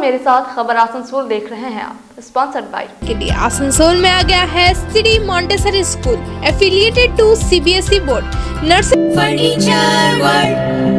मेरे साथ खबर आसनसोल देख रहे हैं आप, स्पॉन्सर्ड बाय के लिए आसनसोल में आ गया है city Montessori school affiliated to CBSE board nursery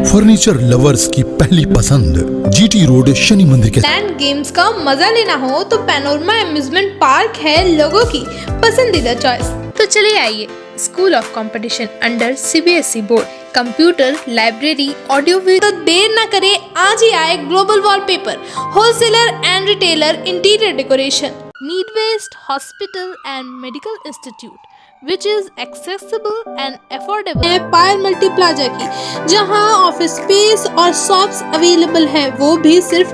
furniture lovers की पहली पसंद जीटी रोड शनि मंदिर के लैंड गेम्स का मजा लेना हो तो पैनोरमा अम्यूजमेंट पार्क है लोगों की पसंदीदा चॉइस। तो चलिए आइए, school of competition under CBSE board, computer, library, audio video. तो देर न करें, आज ही आए global wallpaper, wholesaler and retailer, interior decoration, need west hospital and medical institute which is accessible and affordable है पायल मल्टी प्लाजा की, जहां ऑफिस स्पेस और शॉप्स अवेलेबल है, वो भी सिर्फ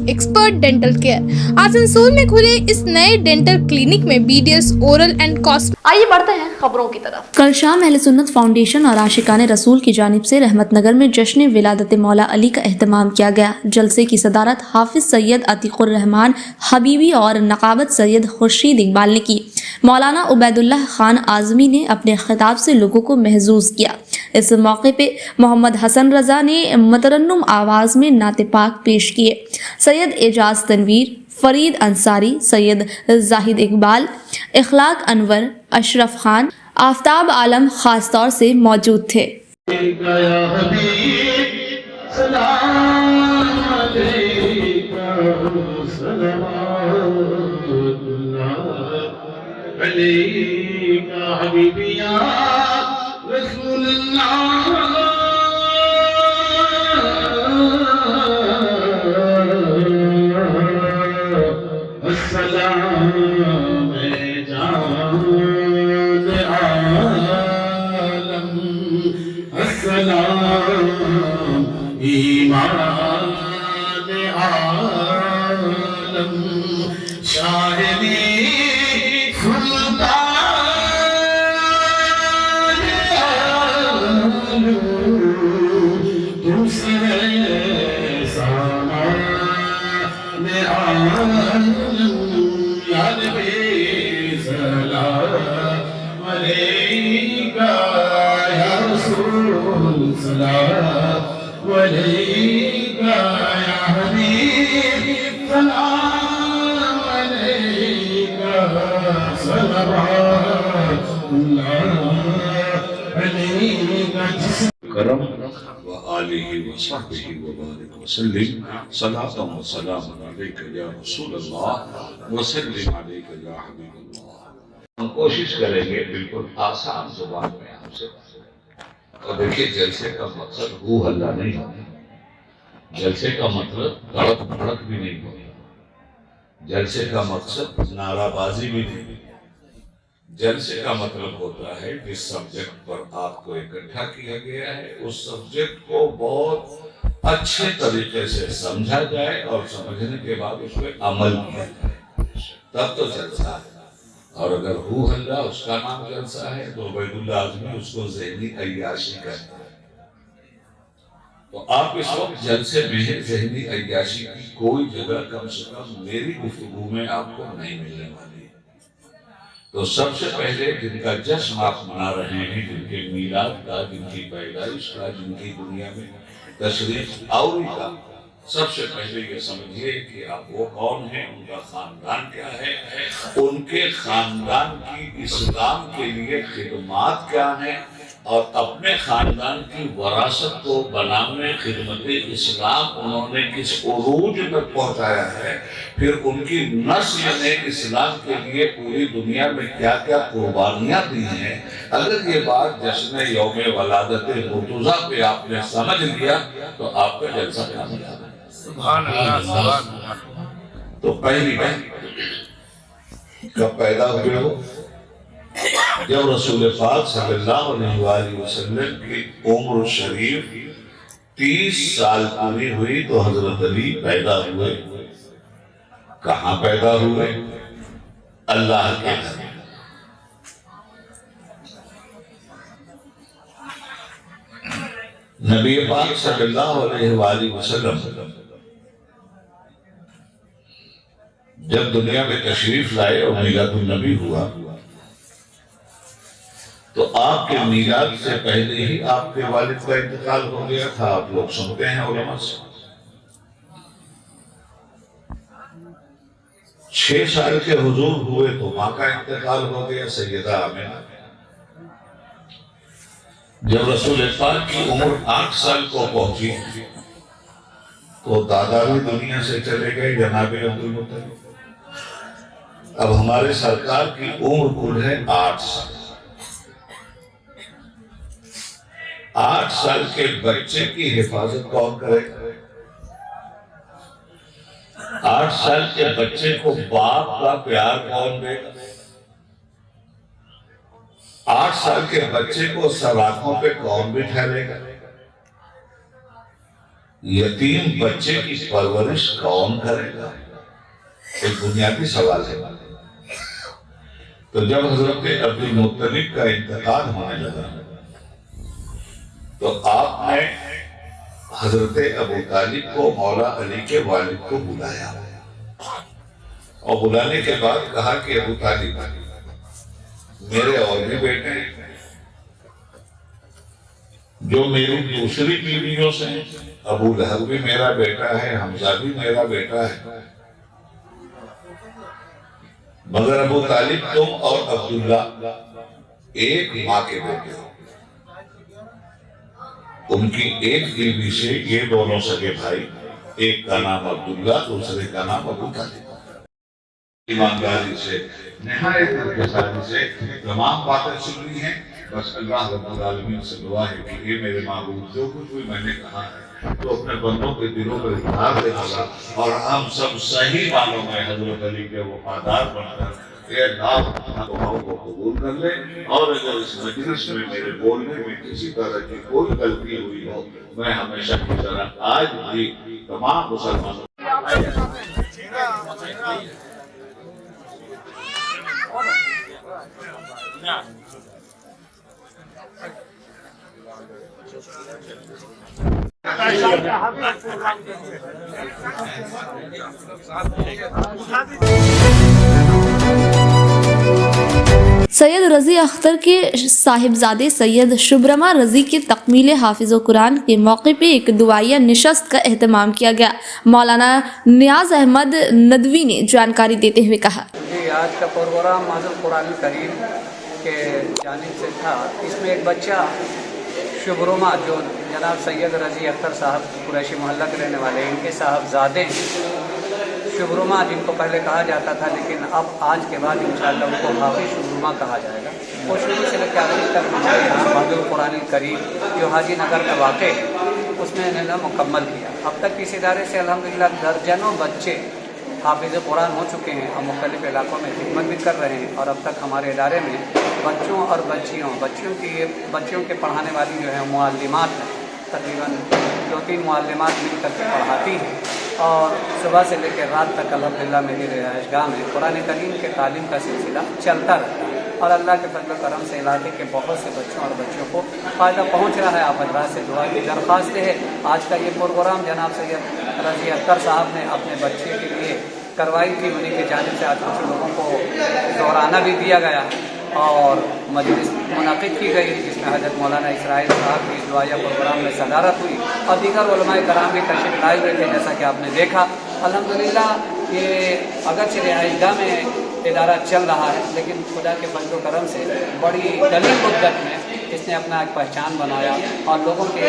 एक्सपर्ट डेंटल केयर। आसनसोल में खुले इस नए डेंटल क्लिनिक में बीडीएस, ओरल एंड कॉस्ट। आइए बढ़ते हैं खबरों की तरफ। कल शाम अहले सुन्नत फाउंडेशन और आशिकाने रसूल की जानिब से रहमतनगर में जश्न विलादत मौला अली का एहतमाम किया गया। जलसे की सदारत हाफिज सैयद अतीकुर रहमान हबीबी और नकाबत सैयद खुर्शीद इकबाल ने की। मौलाना उबैदुल्लाह खान आज़मी ने अपने खिताब से लोगों को महजूज किया। इस मौके पे मोहम्मद हसन रजा ने मतरन्नुम आवाज़ में नाते पाक पेश किए। सैयद एजाज तनवीर, फरीद अंसारी, सैयद जाहिद इकबाल, इखलाक अनवर, अशरफ खान, आफ्ताब आलम खास तौर से मौजूद थे। करम व आलिहि व सहबिहि व बारिक व सल्लिम सलातम व सलाम अलैका या रसूल अल्लाह व सल्लिम अलैका या हबीब अल्लाह। हम कोशिश करेंगे बिल्कुल आसान जुबान में आपसे। और देखिए, जलसे का मकसद हू हल्ला नहीं होता, जलसे का मतलब तड़क भड़क भी नहीं होता, जलसे का मकसद नाराबाजी भी नहीं। जलसे का मतलब होता है जिस सब्जेक्ट पर आपको इकट्ठा किया गया है उस सब्जेक्ट को बहुत अच्छे तरीके से समझा जाए और समझने के बाद उस पर अमल किया जाए, तब तो जलसा है। और अगर हू हल्ला उसका नाम जलसा है तो उबैदुल्लाह आज़मी उसको ज़हनी अय्याशी कहता है। तो आप इस वक्त जलसे में ज़हनी अय्याशी की कोई जगह कम से कम मेरी गुफ्तगू में आपको नहीं मिलने वाली। तो सबसे पहले जिनका जश्न आप मना रहे हैं, जिनके मीलाद का, जिनकी पैदाइश का, जिनकी दुनिया में तशरीफ आउरी का, सबसे पहले ये समझिए कि आप वो कौन हैं, उनका खानदान क्या है, उनके खानदान की इस्लाम के लिए खिदमात क्या है और अपने खानदान की वरासत को बनाने खिदमत इस्लाम उन्होंने किस उरूज तक पहुंचाया है, फिर उनकी नस्ल ने इस्लाम के लिए पूरी दुनिया में क्या क्या कुर्बानियां दी हैं। अगर ये बात जश्न यौम वलादत मुर्तज़ा पे आपने समझ लिया तो आपका जलसा कामयाब है। सुभान अल्लाह। तो पहली बात, कब पैदा हुए हो? जब रसूल पाक सल्लल्लाहु अलैहि वसल्लम की उम्र शरीफ 30 साल पूरी हुई तो हजरत अली पैदा हुए। कहाँ पैदा हुए? अल्लाह के घर। नबी पाक सल्लल्लाहु अलैहि वसल्लम जब दुनिया में तशरीफ लाए और मिलादुन नबी हुआ तो आपके मीलाद से पहले ही आपके वालिद का इंतकाल हो गया था। आप लोग सुनते हैं उलमा से। 6 साल के हुजूर हुए तो माँ का इंतकाल हो गया, सैयदा आमिना। जब रसूल पाक की उम्र 8 साल को पहुंची तो दादा भी दुनिया से चले गए, जनाबे अब्दुल मुत्तलिब। अब हमारे सरकार की उम्र कुल है 8 साल। 8 साल के बच्चे की हिफाजत कौन करेगा? 8 साल के बच्चे को बाप का प्यार कौन देगा? 8 साल के बच्चे को सलाखों पे कौन बिठा लेगा? यतीम बच्चे की परवरिश कौन करेगा? एक बुनियादी सवाल है। तो जब हजरत अब्दुल मुत्तलिब का इंतकाल होने लगा तो आपने हजरत अबू तालिब को मौला अली के वालिद को बुलाया और बुलाने के बाद कहा कि अबू तालिब, मेरे और भी बेटे हैं जो मेरी दूसरी पीढ़ियों से हैं। अबू लहब भी मेरा बेटा है, हमजा भी मेरा बेटा है, मगर अबू तालिब तुम और अब्दुल्ला एक माँ के बेटे हो। उनकी एक बीवी से ये दोनों सगे भाई, एक का नाम अब्दुल्ला, दूसरे का नाम अबू तालिब। ईमानदारी से, निहायत से तमाम बातें सुननी है। बस अल्लाह रब्बुल आलमीन से दुआ है कि ये मेरे माबूद जो कुछ भी मैंने कहा है तो अपने बंदों के दिलों पर उतार दे और हम सब सही मानों में हजरत अली के वफादार बनकर दुआओं को कबूल कर ले। और अगर इस मजलिस में मेरे बोलने में किसी तरह की कोई गलती हुई हो, मैं हमेशा की तरह आज भी तमाम मुसलमानों सैयद रजी अख्तर के साहिबजादे सैयद शुभरमा रजी के तकमील हाफिज़ कुरान के मौके पे एक दुआया निशस्त का एहतमाम किया गया। मौलाना नियाज अहमद नदवी ने जानकारी देते हुए कहा, जी आज का प्रोग्राम माजुल कुरान करीम के जानिब से था। इसमें एक बच्चा शुभरमा जो जनाब सैयद रजी अख्तर साहब कुरैशी मोहल्ला के रहने वाले, इनके साहबजादे शुभरमा, जिनको पहले कहा जाता था लेकिन अब आज के बाद इंशाअल्लाह उनको हाफिज़ शुभरमा कहा जाएगा। वो शुरू से लेकर आखिर तक हमारे यहाँ माजुल कुरान करीम जो हाजी नगर में वाक़ है उसमें इन्होंने मुकम्मल किया। अब तक इस इदारे से अल्हम्दुलिल्लाह दर्जनों बच्चे हाफिज़ कुरान हो चुके हैं और मुख्तलिफ़ इलाकों में खिदमत भी कर रहे हैं। और अब तक हमारे इदारे में बच्चों और बच्चियों के पढ़ाने वाली जो है मुअल्लिमात हैं, तकरीबन 2-3 मुअल्लिमात मिल करके पढ़ाती हैं और सुबह से लेकर रात तक अल्हम्दुलिल्लाह मेरी रिहाइशगाह में कुरान करीम के तालीम का सिलसिला चलता रहता है। और अल्लाह के फजल करम से इलाके के बहुत से बच्चों और बच्चियों को फ़ायदा पहुँच रहा है। आप हज़रात से दुआ की दरख्वास्त है। आज का ये प्रोग्राम जनाब सैयद रजी अख्तर साहब ने अपने बच्चे के लिए करवाई थी, उन्हीं की जानिब से आज कुछ लोगों को दौराना भी दिया गया और मजलिस मुनाकिद की गई जिसमें हज़रत मौलाना इसराइल साहब की दुआया प्रोग्राम में सदारत हुई और दीगर उलमाए कराम भी तशरीफ़ लाए हुए थे। जैसा कि आपने देखा अल्हम्दुलिल्लाह ये अगरचे रिहाइशगाह में इदारा चल रहा है लेकिन खुदा के फजल करम से बड़ी कलील मुद्दत में इसने अपना एक पहचान बनाया और लोगों के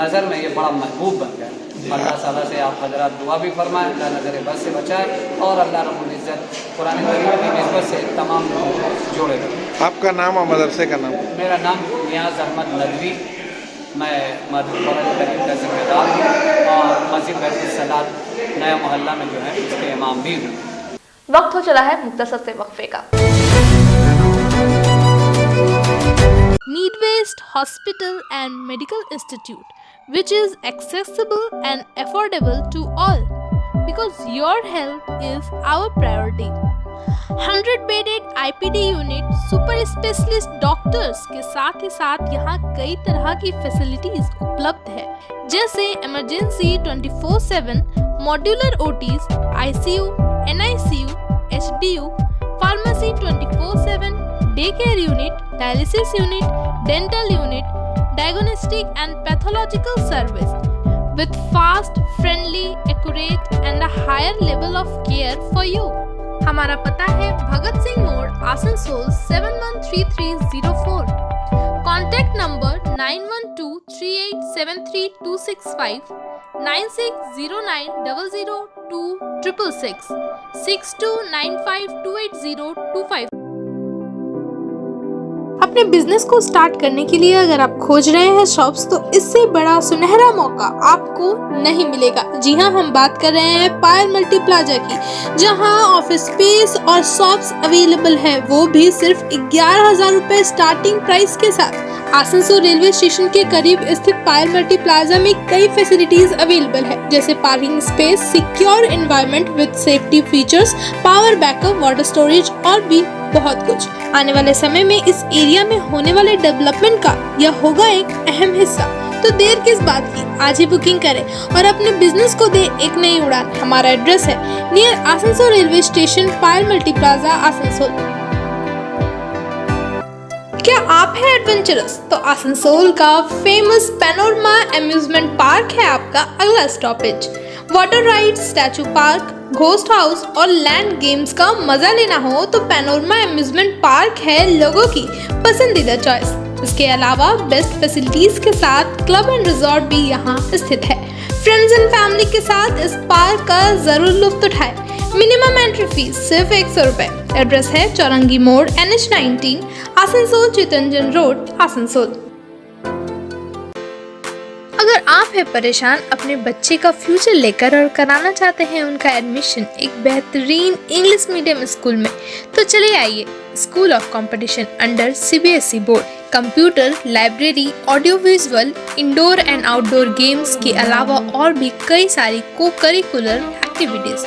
नज़र में ये बड़ा महबूब बन गया। अल्लाह ताला से आप हज़रात दुआ भी फरमाएं, अल्लाह नज़र बस से बचाए और अल्लाह रब्बुल इज़्ज़त कुरान करीम की निस्बत से तमाम लोगों को जोड़े रखें। आपका नाम और मदरसे का नाम? मेरा नाम नियाज अहमद नदवी, मैं मस्जिद कुरान करीम का जिम्मेदार हूँ और मस्जिद बैतुस्सलात नया मोहल्ला में जो है इसके इमाम भी हूँ। वक्त हो चला है मुख्तसर से वक्फे का। Need-based Hospital and Medical Institute, which is accessible and affordable to all, because your health is our priority. 100-bedded IPD unit, super specialist doctors के साथ ही साथ यहाँ कई तरह की फैसिलिटीज उपलब्ध है, जैसे emergency 24/7, modular OTs, ICU, NICU, HDU, pharmacy 24/7, day care unit, dialysis unit, dental unit, diagnostic and pathological service with fast, friendly, accurate and a higher level of care for you. हमारा पता है भगत सिंह मोड़, Asansol 713304। Contact number 9123873265, 9609002666, 6295280255। अपने business को start करने के लिए अगर आप खोज रहे हैं शॉप्स, तो इससे बड़ा सुनहरा मौका आपको नहीं मिलेगा। जी हाँ, हम बात कर रहे हैं पायल मल्टी प्लाजा की, जहां ऑफिस स्पेस और शॉप्स अवेलेबल है, वो भी सिर्फ 11,000 रुपए स्टार्टिंग प्राइस के साथ। आसनसोल रेलवे स्टेशन के करीब स्थित पायल मल्टी प्लाजा में कई फैसिलिटीज अवेलेबल है, जैसे parking space, secure environment with safety features, power backup, water storage और भी बहुत कुछ। आने वाले समय में इस एरिया में होने वाले डेवलपमेंट का यह होगा एक अहम हिस्सा। तो देर किस बात की, आज ही बुकिंग करें और अपने बिजनेस को दे एक नई उड़ान। हमारा एड्रेस है नियर आसनसोल रेलवे स्टेशन, पायल मल्टी प्लाजा, आसनसोल। क्या आप हैं एडवेंचरस? तो आसनसोल का फेमस पैनोरमा एम्यूजमेंट पार्क है आपका अगला stoppage. Water ride, statue park, ghost house और लैंड गेम्स का मजा लेना हो तो पैनोरमा एम्यूजमेंट पार्क है लोगों की पसंदीदा चॉइस। इसके अलावा बेस्ट फैसिलिटीज के साथ क्लब एंड रिजॉर्ट भी यहाँ स्थित है। फ्रेंड्स एंड फैमिली के साथ इस पार्क का जरूर लुत्फ उठाएं। मिनिमम एंट्री फीस सिर्फ 100 रुपए। एड्रेस है चौरंगी मोड़, NH19, आसनसोल, चितरंजन रोड, आसनसोल। अगर आप हैं परेशान अपने बच्चे का फ्यूचर लेकर और कराना चाहते हैं उनका एडमिशन एक बेहतरीन इंग्लिश मीडियम स्कूल में, तो चले आइए school of competition under CBSE board. Computer, library, audio visual, indoor and outdoor games के अलावा और भी कई सारी को करिकुलर एक्टिविटीज,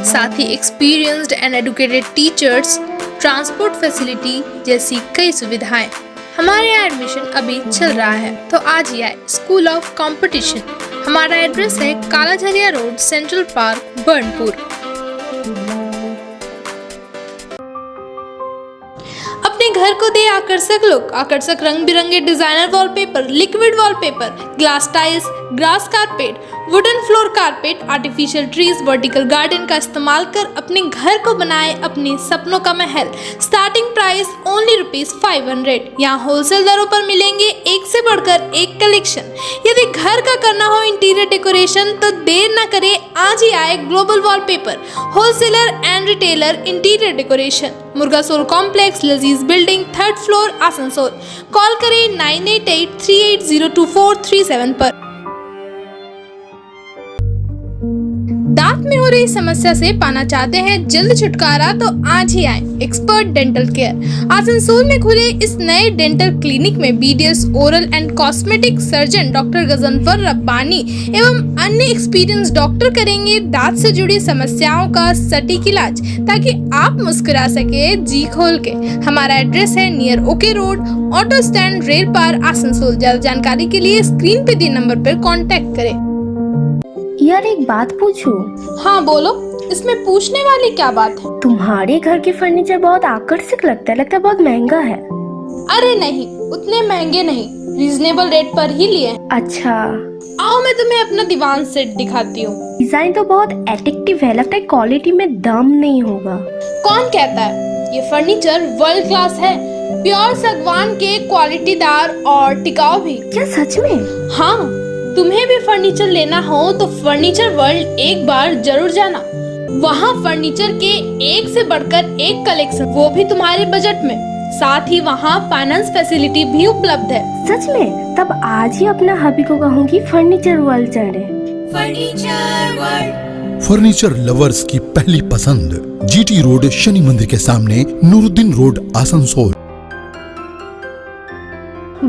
साथ ही experienced and educated teachers, transport facility जैसी कई सुविधाएं। हमारे यहाँ एडमिशन अभी चल रहा है, तो आज ही आए स्कूल ऑफ कंपटीशन। हमारा एड्रेस है कालाझरिया रोड, सेंट्रल पार्क, बर्नपुर। अपने घर को दे आकर्षक लुक, आकर्षक रंग बिरंगे designer wallpaper, liquid wallpaper, glass tiles, grass carpet, wooden floor carpet, artificial trees, vertical garden का इस्तेमाल कर अपने घर को बनाए अपने सपनों का महल। Starting price only ₹500। यहाँ होलसेल दरों पर मिलेंगे एक से बढ़कर एक कलेक्शन। यदि घर का करना हो इंटीरियर डेकोरेशन तो देर न करे, आज ही आए global wallpaper, wholesaler and retailer interior decoration, Murgasol complex, Lazeez building, 3rd floor, Asansol. Call करें 9883802437 पर। दांत में हो रही समस्या से पाना चाहते हैं जल्द छुटकारा, तो आज ही आए एक्सपर्ट डेंटल केयर। आसनसोल में खुले इस नए डेंटल क्लिनिक में BDS oral and cosmetic surgeon doctor Ghazanfar Rabbani एवं अन्य एक्सपीरियंस डॉक्टर करेंगे दांत से जुड़ी समस्याओं का सटीक इलाज, ताकि आप मुस्कुरा सके जी खोल के। हमारा एड्रेस है near OK road, auto stand, rail पार, आसनसोल। ज्यादा जानकारी के लिए स्क्रीन पे दिए नंबर पर कॉन्टेक्ट करें। यार एक बात पूछूं? हाँ बोलो, इसमें पूछने वाली क्या बात है? तुम्हारे घर के फर्नीचर बहुत आकर्षक लगता है बहुत महंगा है। अरे नहीं, उतने महंगे नहीं, रीजनेबल रेट पर ही लिए हैं। अच्छा, आओ मैं तुम्हें अपना दीवान सेट दिखाती हूँ। डिजाइन तो बहुत एट्रैक्टिव है, लगता है क्वालिटी में दम नहीं होगा। कौन कहता है? ये फर्नीचर वर्ल्ड क्लास है, प्योर सागवान के, क्वालिटीदार और टिकाऊ भी। क्या सच में? हाँ, तुम्हें भी फर्नीचर लेना हो तो फर्नीचर वर्ल्ड एक बार जरूर जाना। वहाँ फर्नीचर के एक से बढ़कर एक कलेक्शन, वो भी तुम्हारे बजट में। साथ ही वहाँ फाइनेंस फैसिलिटी भी उपलब्ध है। सच में? तब आज ही अपना हबी को कहूँगी फर्नीचर वर्ल्ड चले। फर्नीचर लवर्स की पहली पसंद, GT रोड, शनि मंदिर के सामने, नूरुद्दीन रोड, आसनसोल।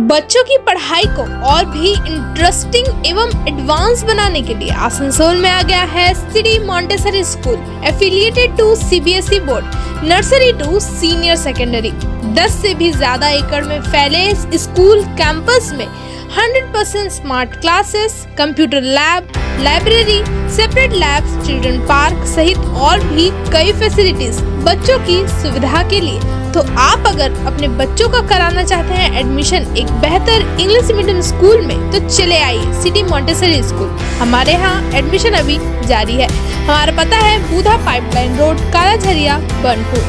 बच्चों की पढ़ाई को और भी इंटरेस्टिंग एवं एडवांस बनाने के लिए आसनसोल में आ गया है city Montessori school, affiliated to CBSE board, nursery to senior secondary. 10 से भी ज्यादा एकड़ में फैले इस स्कूल कैंपस में 100% smart classes, computer lab, library, separate labs, children park सहित और भी कई फैसिलिटीज बच्चों की सुविधा के लिए। तो आप अगर अपने बच्चों का कराना चाहते हैं एडमिशन एक बेहतर इंग्लिश मीडियम स्कूल में, तो चले आइए सिटी मॉन्टेसरी स्कूल। हमारे यहाँ एडमिशन अभी जारी है। हमारा पता है बूधा पाइपलाइन रोड, कालाझरिया, बनपुर।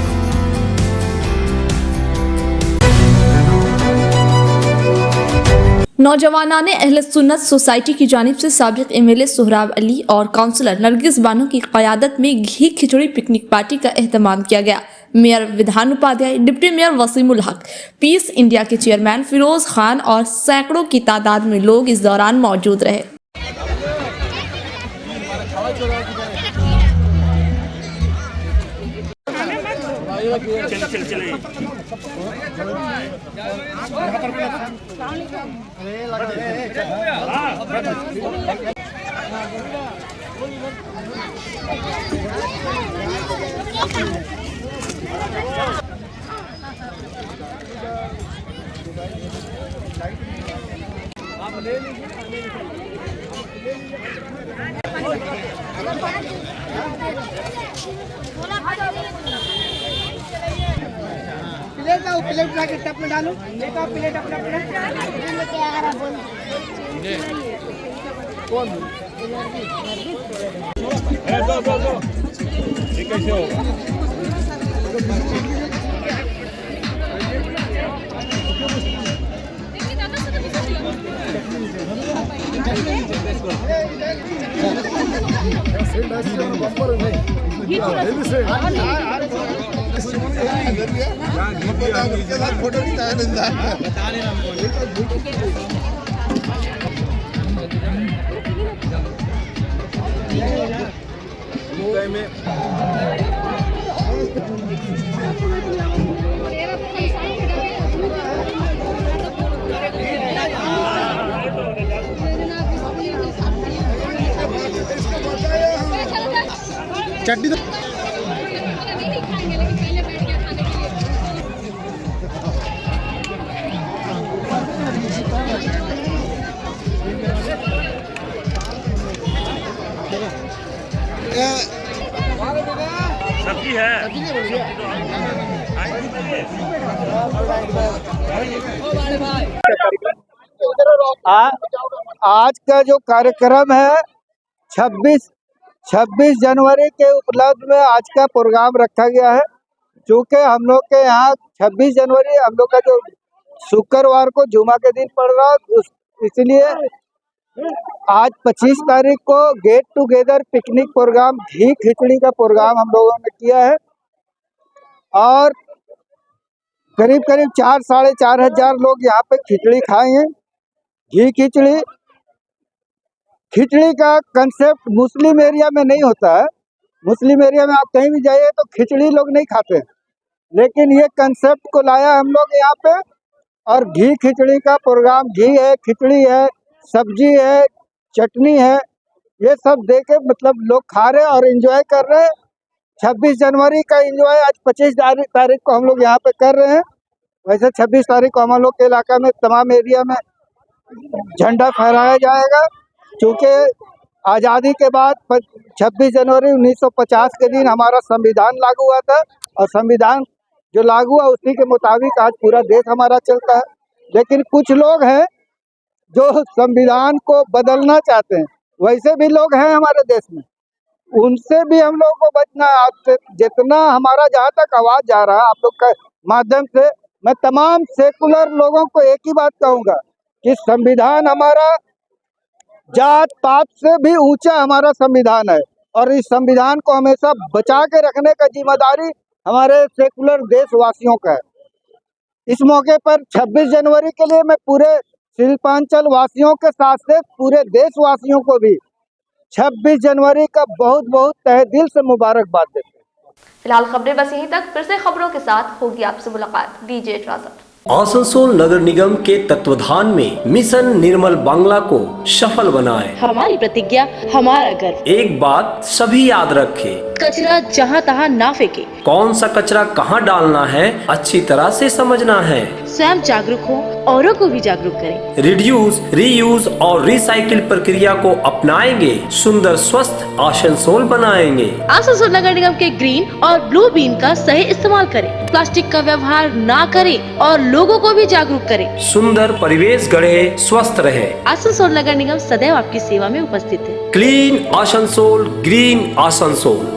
नौजवाना ने अहले सुन्नत सोसाइटी की जानिब से साबिक एमएलए सोहराब अली और काउंसलर नरगिस बानो की क़यादत में घी खिचड़ी पिकनिक पार्टी का एहतमाम किया गया। मेयर विधान उपाध्याय, डिप्टी मेयर वसीमुल हक, पीस इंडिया के चेयरमैन फिरोज खान और सैकड़ों की तादाद में लोग इस दौरान मौजूद रहे। प्लेट उठा के टप में डालो, एक और प्लेट अपना कौन कैसे होगा? फोटो चटनी सब्जी है। आज का जो कार्यक्रम है 26 जनवरी के उपलक्ष्य में आज का प्रोग्राम रखा गया है। चूँकि हम लोग के यहाँ 26 जनवरी हम लोग का जो शुक्रवार को जुमा के दिन पड़ रहा है, इसलिए आज 25 तारीख को गेट टुगेदर पिकनिक प्रोग्राम घी खिचड़ी का प्रोग्राम हम लोगों ने किया है और करीब 4 साढ़े 4 हजार लोग यहाँ पे खिचड़ी खाएंगे। घी खिचड़ी का कंसेप्ट मुस्लिम एरिया में नहीं होता है। मुस्लिम एरिया में आप कहीं भी जाइए तो खिचड़ी लोग नहीं खाते, लेकिन ये कंसेप्ट को लाया हम लोग यहाँ पे और घी खिचड़ी का प्रोग्राम, घी है, खिचड़ी है, सब्जी है, चटनी है, ये सब देके मतलब लोग खा रहे और एंजॉय कर रहे हैं। 26 जनवरी का एंजॉय आज 25 तारीख को हम लोग यहाँ पे कर रहे हैं। वैसे 26 तारीख को हम लोग के इलाका में तमाम एरिया में झंडा फहराया जाएगा। क्योंकि आज़ादी के बाद 26 जनवरी 1950 के दिन हमारा संविधान लागू हुआ था और संविधान जो लागू हुआ उसी के मुताबिक आज पूरा देश हमारा चलता है। लेकिन कुछ लोग हैं जो संविधान को बदलना चाहते हैं, वैसे भी लोग हैं हमारे देश में, उनसे भी हम लोग को बचना है। आपसे जितना हमारा जहाँ तक आवाज़ जा रहा है आप लोग के माध्यम से, मैं तमाम सेकुलर लोगों को एक ही बात कहूँगा कि संविधान हमारा जात पात से भी ऊंचा हमारा संविधान है और इस संविधान को हमेशा बचा के रखने का जिम्मेदारी हमारे सेकुलर देशवासियों का है। इस मौके पर 26 जनवरी के लिए मैं पूरे शिल्पांचल वासियों के साथ से पूरे देशवासियों को भी 26 जनवरी का बहुत बहुत तहे दिल से मुबारकबाद देते हैं। फिलहाल खबरें बस यहीं तक, फिर से खबरों के साथ होगी आपसे मुलाकात। दीजिए इजाजत। आसनसोल नगर निगम के तत्वाधान में मिशन निर्मल बांग्ला को सफल बनाएं। हमारी प्रतिज्ञा, हमारा गर्व। एक बात सभी याद रखें, कचरा जहाँ तहाँ ना फेंके, कौन सा कचरा कहाँ डालना है अच्छी तरह से समझना है। स्वयं जागरूक हो, औरों को भी जागरूक करें। रिड्यूस, रीयूज और रिसाइकिल प्रक्रिया को अपनाएंगे, सुंदर स्वस्थ आसनसोल बनाएंगे। आसनसोल नगर निगम के ग्रीन और ब्लू बीन का सही इस्तेमाल करें, प्लास्टिक का व्यवहार ना करें और लोगों को भी जागरूक करें। सुंदर परिवेश गढ़े, स्वस्थ रहे। आसनसोल नगर निगम सदैव आपकी सेवा में उपस्थित है। Clean Asansol, green Asansol.